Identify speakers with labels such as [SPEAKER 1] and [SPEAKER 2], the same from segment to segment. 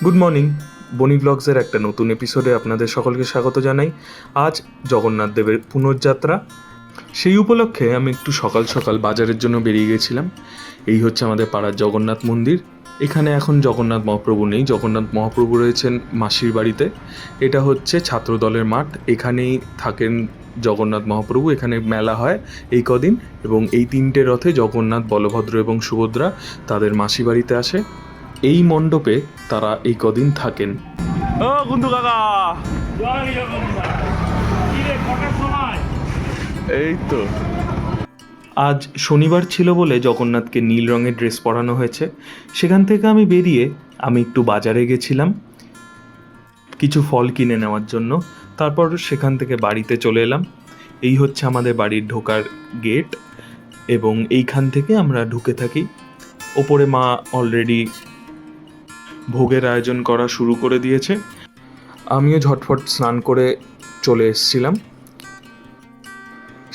[SPEAKER 1] Good morning, বনি ব্লগসের একটা নতুন এপিসোডে আপনাদের সকলকে স্বাগত জানাই। আজ জগন্নাথ দেবের পুণ্যযাত্রা, সেই উপলক্ষে আমি একটু সকাল সকাল বাজারের জন্য বেরিয়ে গেছিলাম। এই হচ্ছে আমাদের পাড়ার জগন্নাথ মন্দির। এখানে এখন জগন্নাথ মহাপ্রভু নেই, জগন্নাথ মহাপ্রভু রয়েছেন মাসির বাড়িতে। এটা হচ্ছে ছাত্রদলের মাঠ, এখানেই থাকেন জগন্নাথ মহাপ্রভু। এখানে মেলা হয় এই কদিন, এবং এই তিনটে রথে জগন্নাথ, বলভদ্র এবং সুভদ্রা তাদের মাসি বাড়িতে আসে। এই মণ্ডপে তারা এই কদিন থাকেন। ও কুন্দু কাকা, এই তো আজ শনিবার ছিল বলে জগন্নাথকে নীল রঙের ড্রেস পরানো হয়েছে। সেখান থেকে আমি বেরিয়ে একটু বাজারে গেছিলাম কিছু ফল কিনে নেওয়ার জন্য। তারপর সেখান থেকে বাড়িতে চলে এলাম। এই হচ্ছে আমাদের বাড়ির ঢোকার গেট, এবং এইখান থেকে আমরা ঢুকে থাকি। ওপরে মা অলরেডি ভোগের আয়োজন করা শুরু করে দিয়েছে। আমিও ঝটফট স্নান করে চলে এসেছিলাম।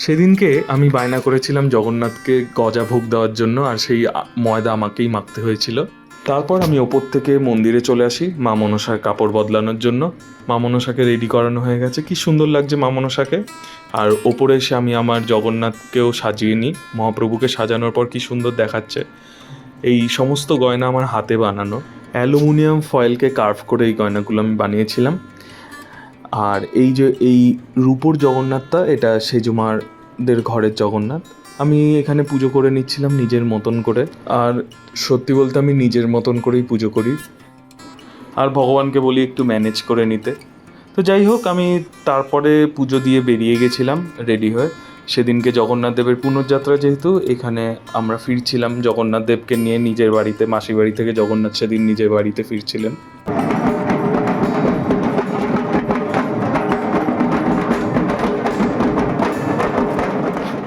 [SPEAKER 1] সেদিনকে আমি বায়না করেছিলাম জগন্নাথকে গজা ভোগ দেওয়ার জন্য, আর সেই ময়দা আমাকেই মাখতে হয়েছিল। তারপর আমি ওপর থেকে মন্দিরে চলে আসি মা মনসার কাপড় বদলানোর জন্য। মা মনসাকে রেডি করানো হয়ে গেছে, কি সুন্দর লাগছে মা মনসাকে। আর ওপরে এসে আমি আমার জগন্নাথকেও সাজিয়ে নিই। মহাপ্রভুকে সাজানোর পর কি সুন্দর দেখাচ্ছে। এই সমস্ত গয়না আমার হাতে বানানো, অ্যালুমিনিয়াম ফয়েলকে কার্ভ করে এই গয়নাগুলো আমি বানিয়েছিলাম। আর এই যে এই রূপোর জগন্নাথটা, এটা সেজুমারদের ঘরের জগন্নাথ। আমি এখানে পুজো করে নিচ্ছিলাম নিজের মতন করে। আর সত্যি বলতে আমি নিজের মতন করেই পুজো করি, আর ভগবানকে বলি একটু ম্যানেজ করে নিতে। তো যাই হোক, আমি তারপরে পুজো দিয়ে বেরিয়ে গেছিলাম রেডি হয়ে। সেদিনকে জগন্নাথ দেবের পুণ্যযাত্রা, যেহেতু এখানে আমরা ফিরছিলাম জগন্নাথ দেবকে নিয়ে নিজের বাড়িতে। মাসির বাড়ি থেকে জগন্নাথ সেদিন নিজের বাড়িতে ফিরছিলেন।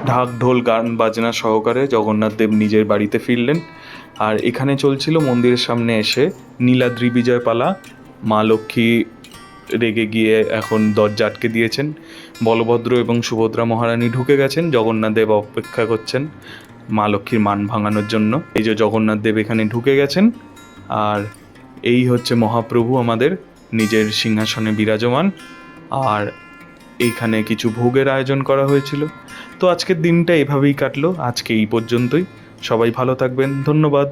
[SPEAKER 1] ঢাক ঢোল গান বাজনা সহকারে জগন্নাথ দেব নিজের বাড়িতে ফিরলেন। আর এখানে চলছিল মন্দিরের সামনে এসে নীলাদ্রি বিজয় পালা। মা লক্ষ্মী রেগে গিয়ে এখন দরজা আটকে দিয়েছেন। বলভদ্র এবং সুভদ্রা মহারানী ঢুকে গেছেন, জগন্নাথ দেব অপেক্ষা করছেন মা লক্ষ্মীর মান ভাঙানোর জন্য। এই যে জগন্নাথ দেব এখানে ঢুকে গেছেন, আর এই হচ্ছে মহাপ্রভু আমাদের নিজের সিংহাসনে বিরাজমান। আর এইখানে কিছু ভোগের আয়োজন করা হয়েছিল। তো আজকের দিনটা এভাবেই কাটলো, আজকে এই পর্যন্তই। সবাই ভালো থাকবেন, ধন্যবাদ।